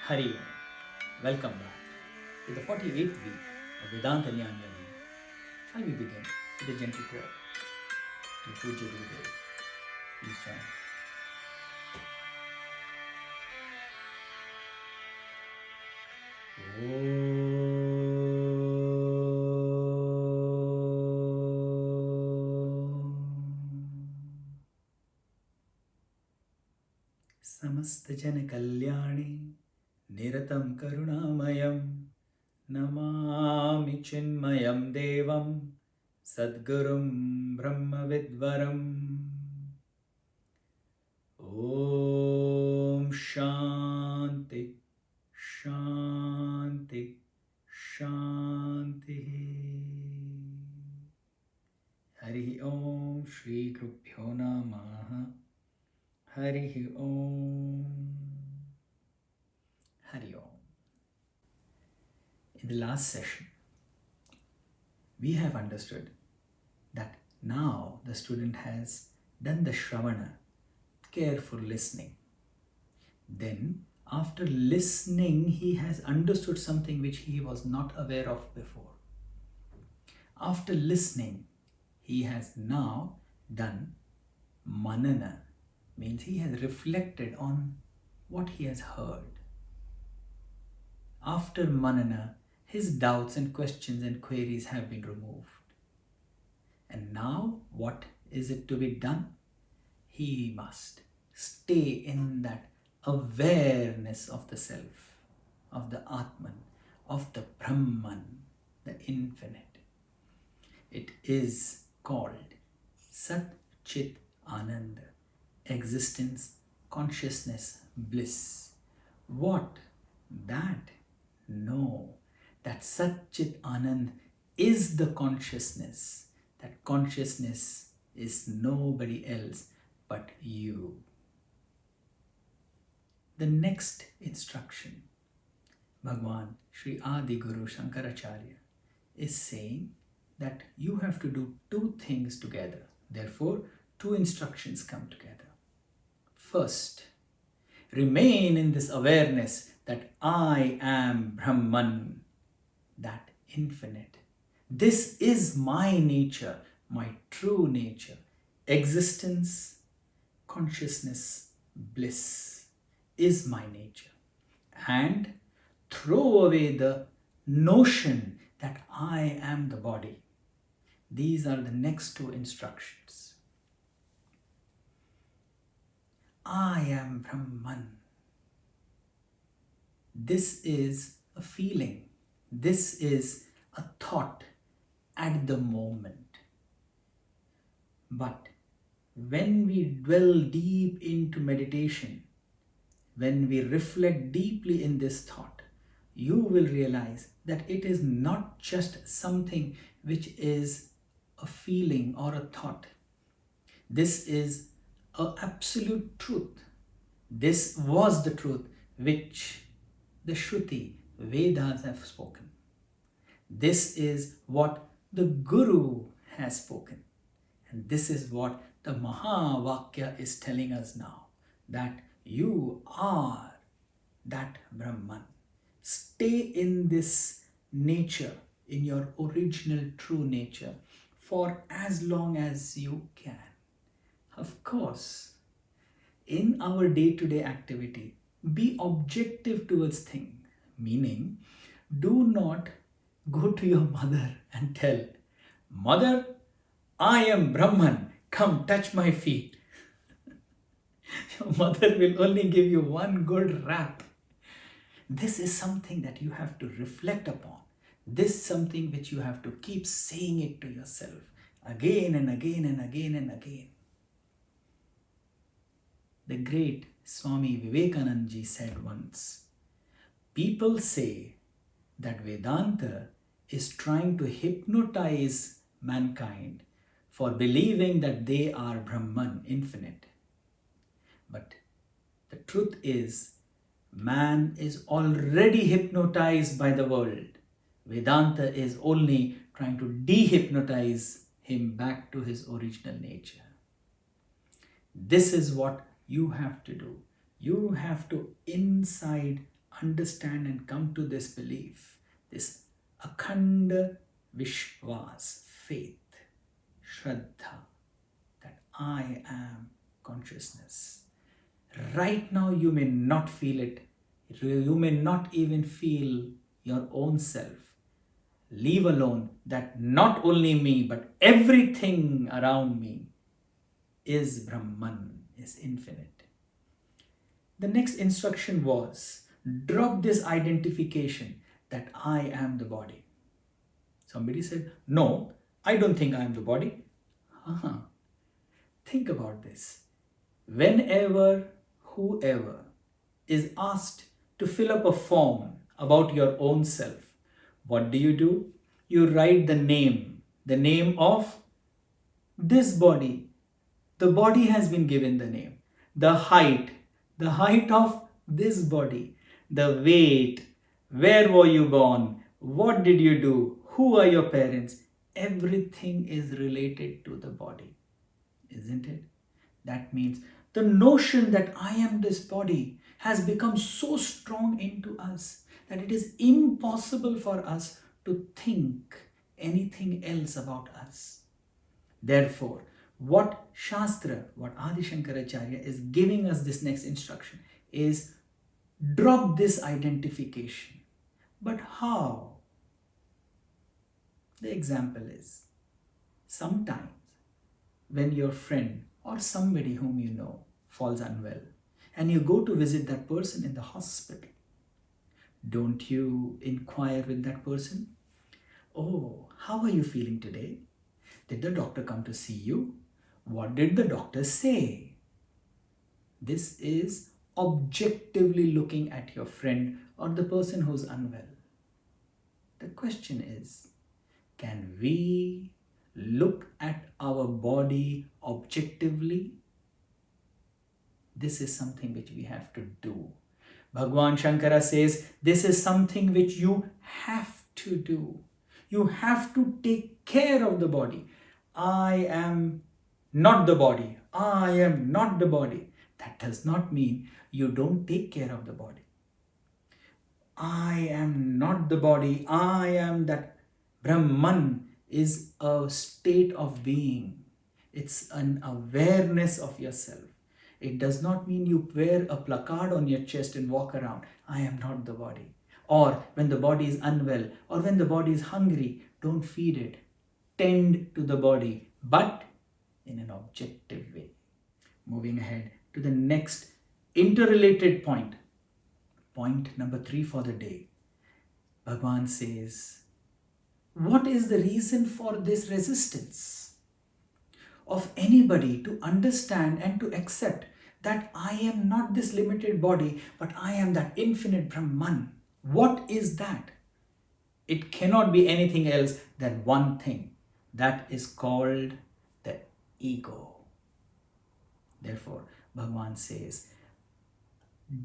Hari Om. Welcome back to the 48th week of Vedānta Jñana Yajña. Shall we begin with a gentle prayer? To Puja Gurudev. Please join. Samasta Jana Kalyani Niratam Karunamayam Namami Chinmayam Devam Sadgurum Brahma Vidvaram. Om Shanti Shanti Shanti. Hari Om Shri Gurubhyo Namaha. Hari Om. Hari Om. In the last session, we have understood that now the student has done the śravana, careful listening. Then, after listening, he has understood something which he was not aware of before. After listening, he has now done manana, means he has reflected on what he has heard. After manana, his doubts and questions and queries have been removed. And now, what is it to be done? He must stay in that awareness of the self, of the ātmā, of the Brahman, the infinite. It is called sat-cit-ānanda, existence, consciousness, bliss. What? That? No. That sat-cit-ānanda is the consciousness. That consciousness is nobody else but you. The next instruction, Bhagwan Sri Adi Guru Shankaracharya is saying that you have to do two things together. Therefore, two instructions come together. First, remain in this awareness that I am Brahman, that infinite. This is my nature, my true nature. Existence, consciousness, bliss is my nature. And throw away the notion that I am the body. These are the next two instructions. I am Brahman. This is a feeling. This is a thought at the moment. But when we dwell deep into meditation, when we reflect deeply in this thought, you will realize that it is not just something which is a feeling or a thought. This is an absolute truth. This was the truth which the śruti, Vedas have spoken. This is what the Guru has spoken. And this is what the Mahāvākya is telling us now, that you are that Brahman. Stay in this nature, in your original true nature, for as long as you can. Of course, in our day-to-day activity, be objective towards things, meaning do not go to your mother and tell, Mother, I am Brahman, come touch my feet. Your mother will only give you one good rap. This is something that you have to reflect upon. This is something which you have to keep saying it to yourself again and again and again and again. The great Swami Vivekananda ji said once, people say that Vedanta is trying to hypnotize mankind for believing that they are Brahman, infinite. But the truth is, man is already hypnotized by the world. Vedanta is only trying to dehypnotize him back to his original nature. This is what you have to do. You have to inside understand and come to this belief, this akhanda vishwas, faith, shraddha, that I am consciousness. Right now you may not feel it. You may not even feel your own self. Leave alone that not only me, but everything around me is Brahman, is infinite. The next instruction was, drop this identification that I am the body. Somebody said, no, I don't think I am the body. Think about this. Whenever, whoever is asked to fill up a form about your own self, what do? You write the name of this body. The body has been given the name. The height of this body. The weight, where were you born, what did you do, who are your parents? Everything is related to the body, isn't it? That means the notion that I am this body has become so strong into us that it is impossible for us to think anything else about us. Therefore, what Shastra, what Adi Shankaracharya is giving us this next instruction is, drop this identification. But how? The example is, sometimes when your friend or somebody whom you know falls unwell and you go to visit that person in the hospital, don't you inquire with that person? Oh, how are you feeling today? Did the doctor come to see you? What did the doctor say? This is objectively looking at your friend or the person who's unwell. The question is, can we look at our body objectively? This is something which we have to do. Bhagwan Shankara says, this is something which you have to do. You have to take care of the body. I am not the body. I am not the body. That does not mean you don't take care of the body. I am not the body. I am that. Brahman is a state of being. It's an awareness of yourself. It does not mean you wear a placard on your chest and walk around. I am not the body. Or when the body is unwell or when the body is hungry, don't feed it. Tend to the body, but in an objective way. Moving ahead to the next interrelated point. Point number 3 for the day. Bhagwan says, what is the reason for this resistance of anybody to understand and to accept that I am not this limited body, but I am that infinite Brahman? What is that? It cannot be anything else than one thing. That is called the ego. Therefore, Bhagwan says,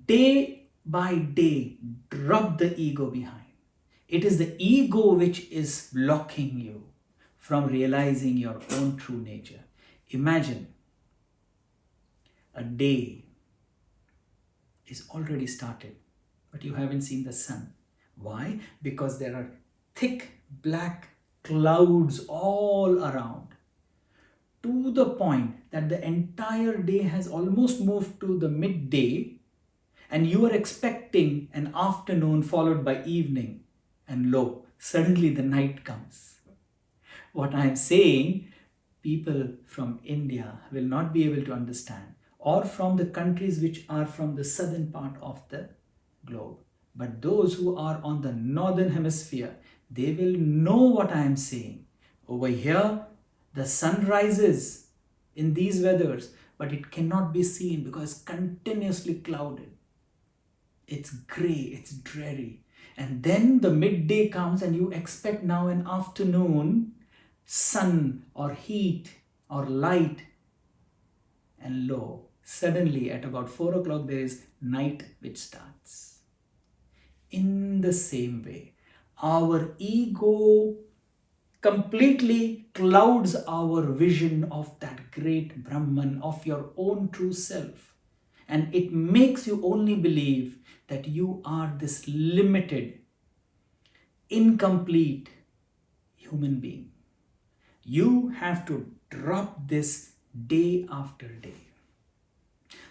day by day, drop the ego behind. It is the ego which is blocking you from realizing your own true nature. Imagine a day is already started, but you haven't seen the sun. Why? Because there are thick black clouds all around, to the point that the entire day has almost moved to the midday, and you are expecting an afternoon followed by evening. And lo, suddenly the night comes. What I am saying, people from India will not be able to understand, or from the countries which are from the southern part of the globe. But those who are on the northern hemisphere, they will know what I am saying. Over here, the sun rises in these weathers, but it cannot be seen because it's continuously clouded. It's grey, it's dreary. And then the midday comes and you expect now an afternoon, sun or heat or light. And lo, suddenly at about 4 o'clock there is night which starts. In the same way, our ego completely clouds our vision of that great Brahman, of your own true self. And it makes you only believe that you are this limited, incomplete human being. You have to drop this day after day.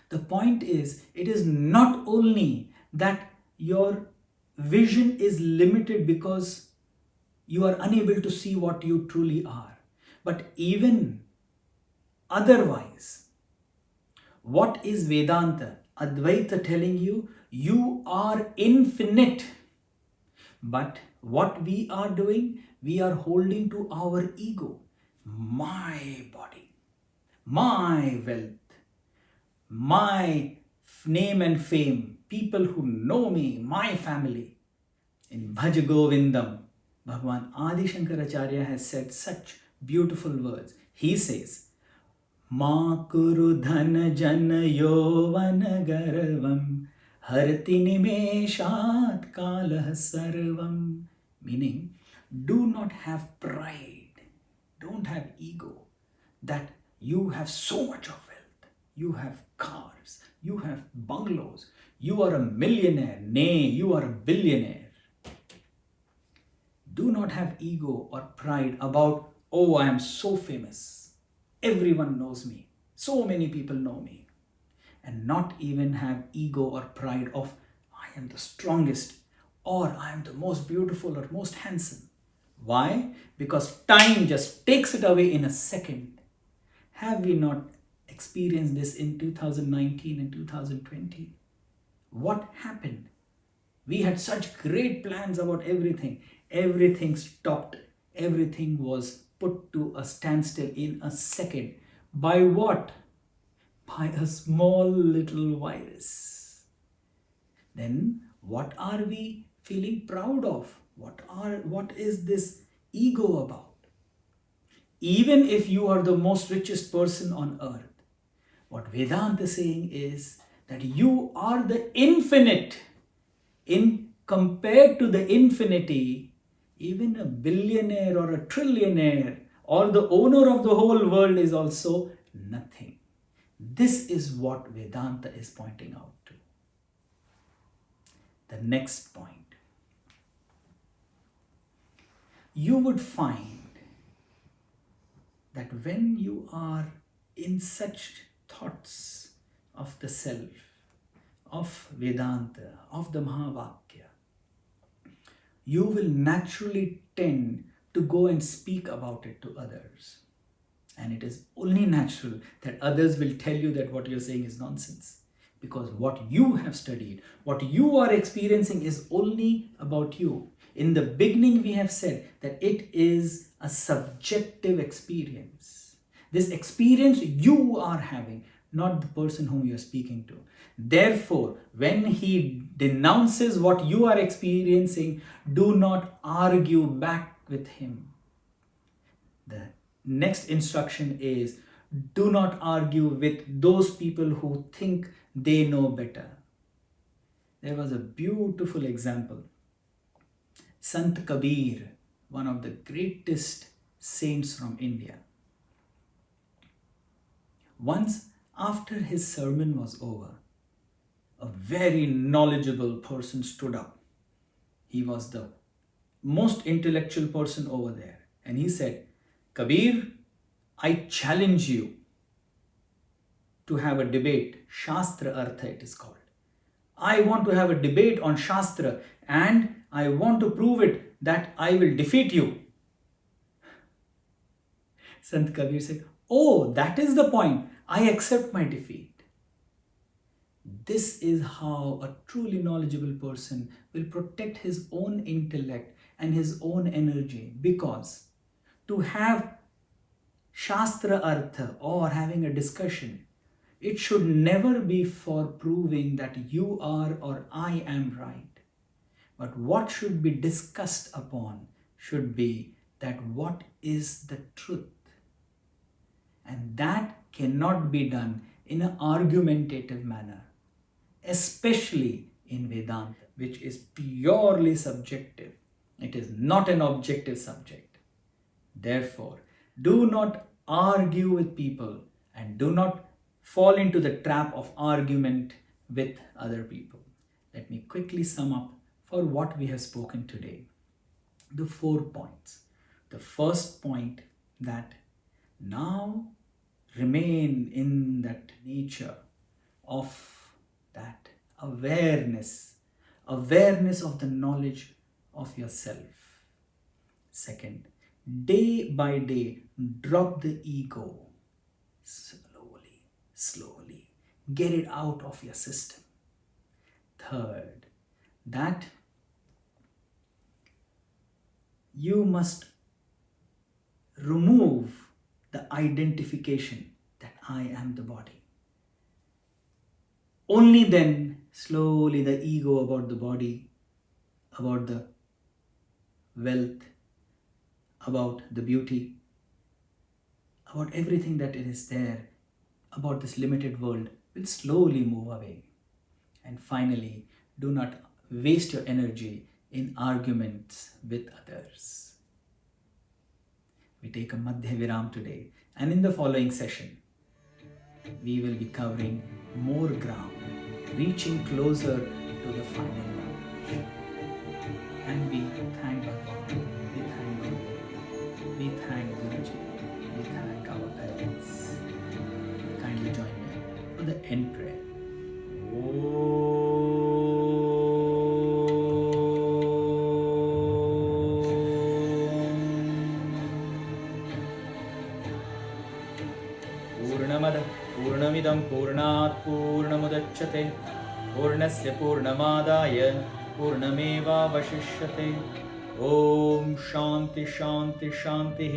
The point is, it is not only that your vision is limited because you are unable to see what you truly are, but even otherwise, what is Vedanta? Advaita telling you, you are infinite. But what we are doing, we are holding to our ego. My body, my wealth, my name and fame, people who know me, my family. In Bhaj Govindam, Bhagavan Adi Shankaracharya has said such beautiful words. He says, Ma kuru dhan jan yovan garvam harti nimeshat kalah sarvam. Meaning, do not have pride, don't have ego that you have so much of wealth, you have cars, you have bungalows, you are a millionaire, nay, you are a billionaire. Do not have ego or pride about, oh, I am so famous, everyone knows me, so many people know me. And not even have ego or pride of, I am the strongest, or I am the most beautiful or most handsome. Why? Because time just takes it away in a second. Have we not experienced this in 2019 and 2020? What happened? We had such great plans about everything. Everything stopped. Everything was put to a standstill in a second. By what? By a small little virus. Then what are we feeling proud of? What is this ego about? Even if you are the most richest person on earth, what Vedanta is saying is that you are the infinite. In compared to the infinity, even a billionaire or a trillionaire or the owner of the whole world is also nothing. This is what Vedanta is pointing out to. The next point. You would find that when you are in such thoughts of the self, of Vedanta, of the Mahāvākya, you will naturally tend to go and speak about it to others. And it is only natural that others will tell you that what you're saying is nonsense. Because what you have studied, what you are experiencing is only about you. In the beginning, we have said that it is a subjective experience. This experience you are having, not the person whom you are speaking to. Therefore, when he denounces what you are experiencing, do not argue back with him. The next instruction is, do not argue with those people who think they know better. There was a beautiful example. Sant Kabir, one of the greatest saints from India. Once, after his sermon was over, a very knowledgeable person stood up. He was the most intellectual person over there. And he said, Kabir, I challenge you to have a debate. Shastra Artha it is called. I want to have a debate on Shastra and I want to prove it that I will defeat you. Sant Kabir said, oh, that is the point. I accept my defeat. This is how a truly knowledgeable person will protect his own intellect and his own energy, because to have Shastra Artha or having a discussion, it should never be for proving that you are or I am right. But what should be discussed upon should be that what is the truth. And that cannot be done in an argumentative manner, especially in Vedanta, which is purely subjective. It is not an objective subject. Therefore, do not argue with people and do not fall into the trap of argument with other people. Let me quickly sum up for what we have spoken today. The 4 points. The first point, that now remain in that nature of that awareness of the knowledge of yourself. Second, day by day, drop the ego. Slowly, get it out of your system. Third, that you must remove the identification that I am the body. Only then, slowly, the ego about the body, about the wealth, about the beauty, about everything that it is there, about this limited world, will slowly move away. And finally, do not waste your energy in arguments with others. We take a Madhya Viram today, and in the following session, we will be covering more ground, reaching closer to the final knowledge. And we thank Bhagavan, we thank Gurudev, we thank Guruji, we thank our parents. Kindly join me for the end prayer. पूर्णमिदं पूर्णात् पूर्णमुदच्यते पूर्णस्य पूर्णमादाय पूर्णमेवावशिष्यते ॐ शान्ति शान्ति शान्तिः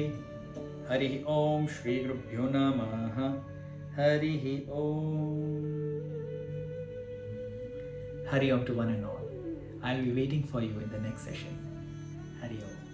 हरिः ॐ श्री गुरुभ्यो नमः हरिः ॐ Hari Om to one and all. I'll be waiting for you in the next session. Hari Om.